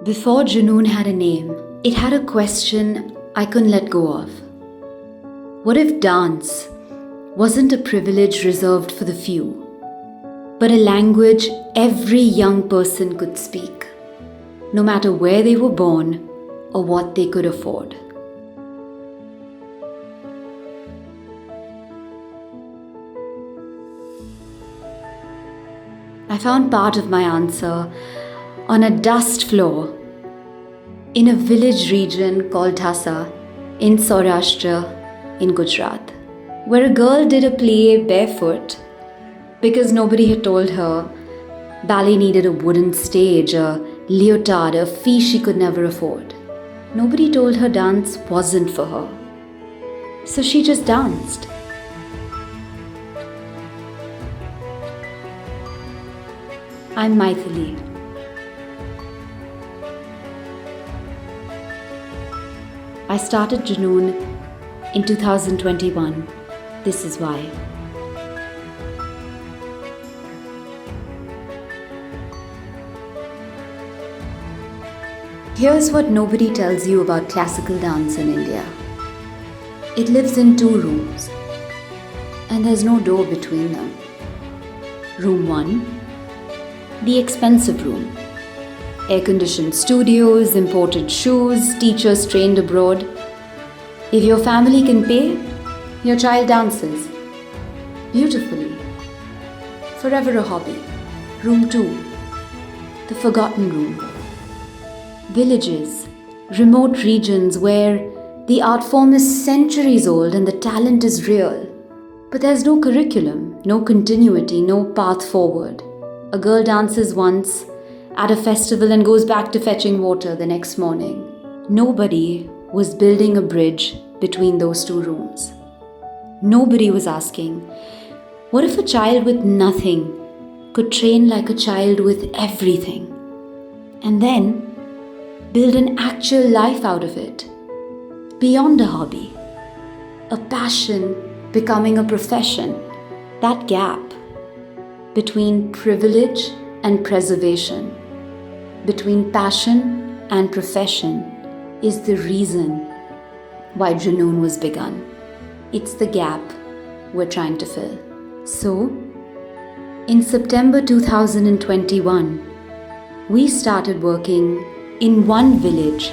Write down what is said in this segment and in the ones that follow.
Before Junoon had a name, it had a question I couldn't let go of. What if dance wasn't a privilege reserved for the few, but a language every young person could speak, no matter where they were born or what they could afford? I found part of my answer on a dust floor in a village region called Dhasa in Saurashtra in Gujarat, where a girl did a play barefoot because nobody had told her ballet needed a wooden stage, a leotard, a fee she could never afford. Nobody told her dance wasn't for her. So she just danced. I'm Mythili. I started Junoon in 2021. This is why. Here's what nobody tells you about classical dance in India. It lives in 2 rooms, and there's no door between them. Room 1, the expensive room. Air-conditioned studios, imported shoes, teachers trained abroad. If your family can pay, your child dances. Beautifully. Forever a hobby. Room 2, the forgotten room. Villages, remote regions where the art form is centuries old and the talent is real. But there's no curriculum, no continuity, no path forward. A girl dances once at a festival and goes back to fetching water the next morning. Nobody was building a bridge between those 2 rooms. Nobody was asking, what if a child with nothing could train like a child with everything? And then build an actual life out of it, beyond a hobby, a passion becoming a profession. That gap between privilege and preservation, between passion and profession, is the reason why Junoon was begun. It's the gap we're trying to fill. So, in September 2021, we started working in one village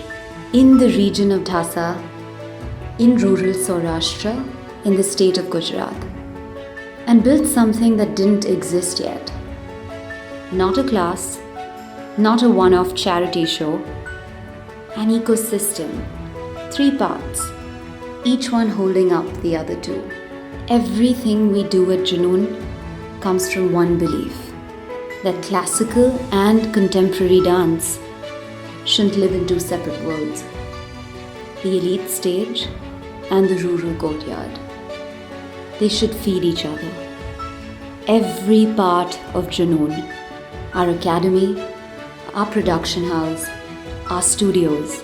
in the region of Dhasa, in rural Saurashtra, in the state of Gujarat, and built something that didn't exist yet. Not a class, not a one-off charity show, an ecosystem, 3 parts, each one holding up the other 2. Everything we do at Junoon comes from one belief, that classical and contemporary dance shouldn't live in 2 separate worlds, the elite stage and the rural courtyard. They should feed each other. Every part of Junoon, our academy, our production house, our studios,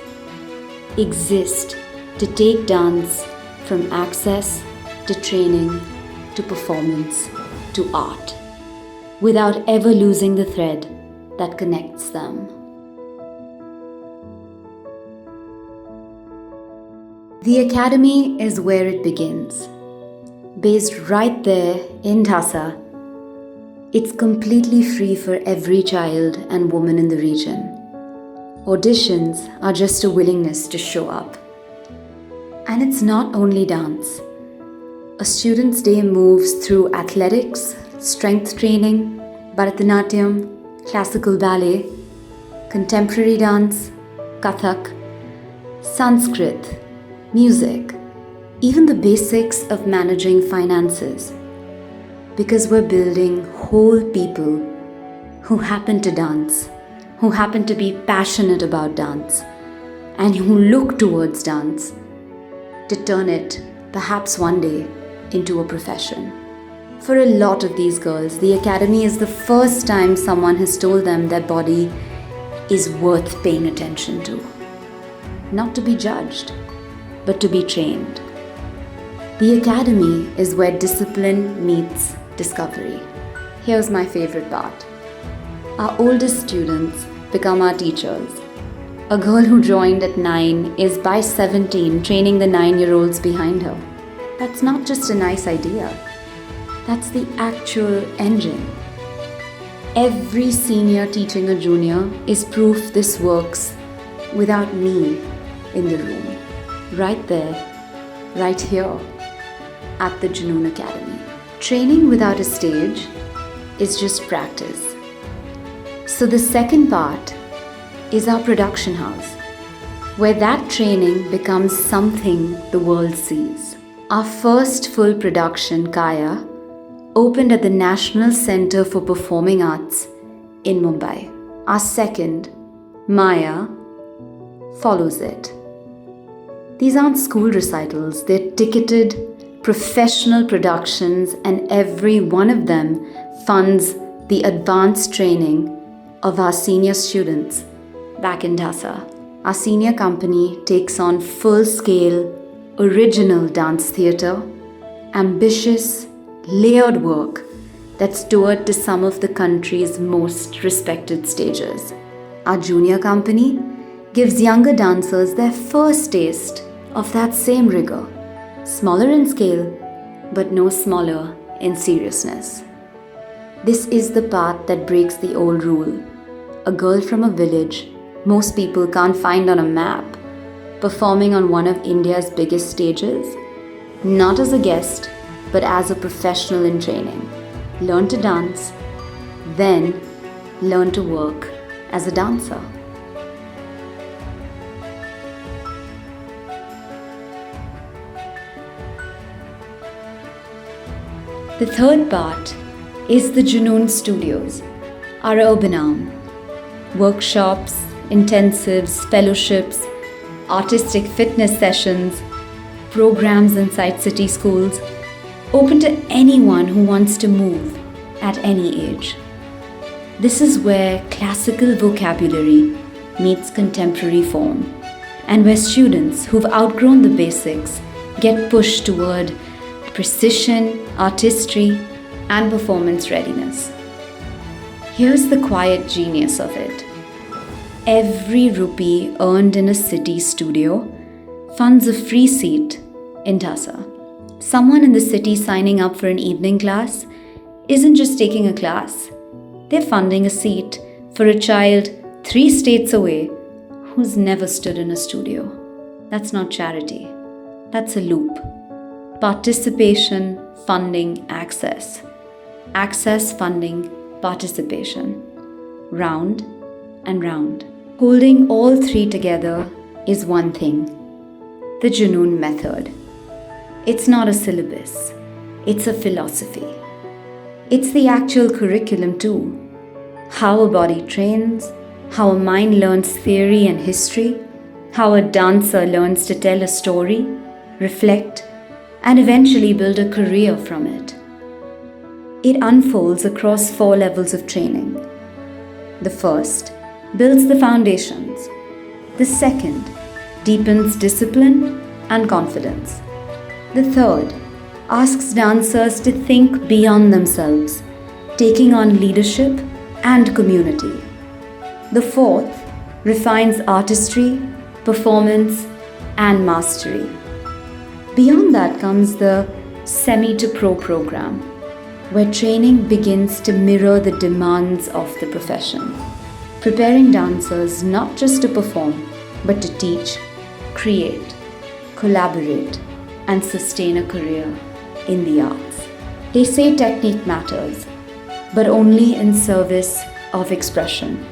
exist to take dance from access to training to performance to art, without ever losing the thread that connects them. The academy is where it begins. Based right there in Dhasa, it's completely free for every child and woman in the region. Auditions are just a willingness to show up. And it's not only dance. A student's day moves through athletics, strength training, Bharata Natyam, classical ballet, contemporary dance, Kathak, Sanskrit, music, even the basics of managing finances. Because we're building whole people who happen to dance, who happen to be passionate about dance, and who look towards dance to turn it, perhaps one day, into a profession. For a lot of these girls, the academy is the first time someone has told them their body is worth paying attention to. Not to be judged, but to be trained. The academy is where discipline meets discovery. Here's my favorite part. Our oldest students become our teachers. A girl who joined at 9 is by 17 training the 9-year-olds behind her. That's not just a nice idea. That's the actual engine. Every senior teaching a junior is proof this works without me in the room. Right there, right here at the Junoon Academy. Training without a stage is just practice. So the second part is our production house, where that training becomes something the world sees. Our first full production, Kaya, opened at the National Centre for Performing Arts in Mumbai. Our second, Maya, follows it. These aren't school recitals, they're ticketed, professional productions, and every one of them funds the advanced training of our senior students back in Dhasa. Our senior company takes on full-scale, original dance theatre, ambitious, layered work that's toured to some of the country's most respected stages. Our junior company gives younger dancers their first taste of that same rigor, smaller in scale, but no smaller in seriousness. This is the path that breaks the old rule. A girl from a village most people can't find on a map, performing on one of India's biggest stages, not as a guest, but as a professional in training. Learn to dance, then learn to work as a dancer. The third part is the Junoon Studios, our urban arm. Workshops, intensives, fellowships, artistic fitness sessions, programs inside city schools, open to anyone who wants to move at any age. This is where classical vocabulary meets contemporary form, and where students who've outgrown the basics get pushed toward precision, artistry, and performance readiness. Here's the quiet genius of it. Every rupee earned in a city studio funds a free seat in Dhasa. Someone in the city signing up for an evening class isn't just taking a class. They're funding a seat for a child 3 states away who's never stood in a studio. That's not charity. That's a loop. Participation, funding, access. Access, funding, participation. Round and round. Holding all three together is one thing: the Junoon Method. It's not a syllabus, it's a philosophy. It's the actual curriculum too. How a body trains, how a mind learns theory and history, how a dancer learns to tell a story, reflect, and eventually build a career from it. It unfolds across 4 levels of training. The first builds the foundations. The second deepens discipline and confidence. The third asks dancers to think beyond themselves, taking on leadership and community. The fourth refines artistry, performance, and mastery. Beyond that comes the semi-to-pro program, where training begins to mirror the demands of the profession, preparing dancers not just to perform, but to teach, create, collaborate, and sustain a career in the arts. They say technique matters, but only in service of expression.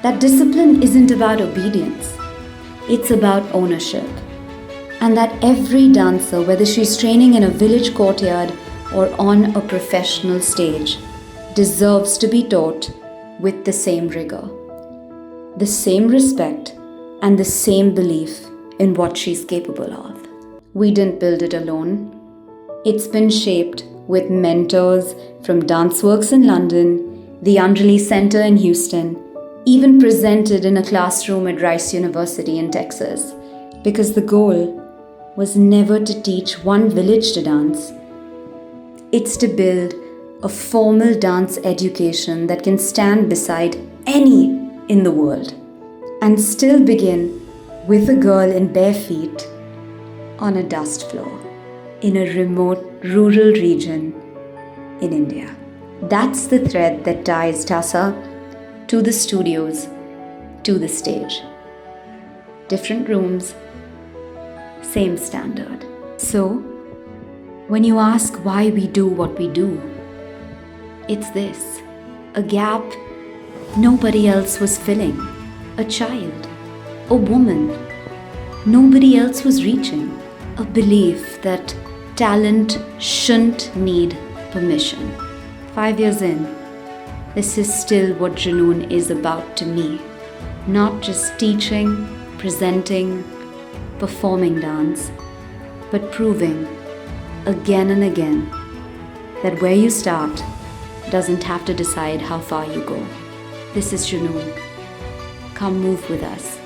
That discipline isn't about obedience, it's about ownership. And that every dancer, whether she's training in a village courtyard or on a professional stage, deserves to be taught with the same rigor, the same respect, and the same belief in what she's capable of. We didn't build it alone. It's been shaped with mentors from Danceworks in London, the Underley Center in Houston, even presented in a classroom at Rice University in Texas, because the goal was never to teach one village to dance. It's to build a formal dance education that can stand beside any in the world, and still begin with a girl in bare feet on a dust floor in a remote rural region in India. That's the thread that ties Dhasa to the studios, to the stage. Different rooms, same standard. So, when you ask why we do what we do, it's this: a gap nobody else was filling, a child, a woman nobody else was reaching, a belief that talent shouldn't need permission. 5 years in, this is still what Junoon is about to me. Not just teaching, presenting, performing dance, but proving again and again that where you start doesn't have to decide how far you go. This is Junoon. Come move with us.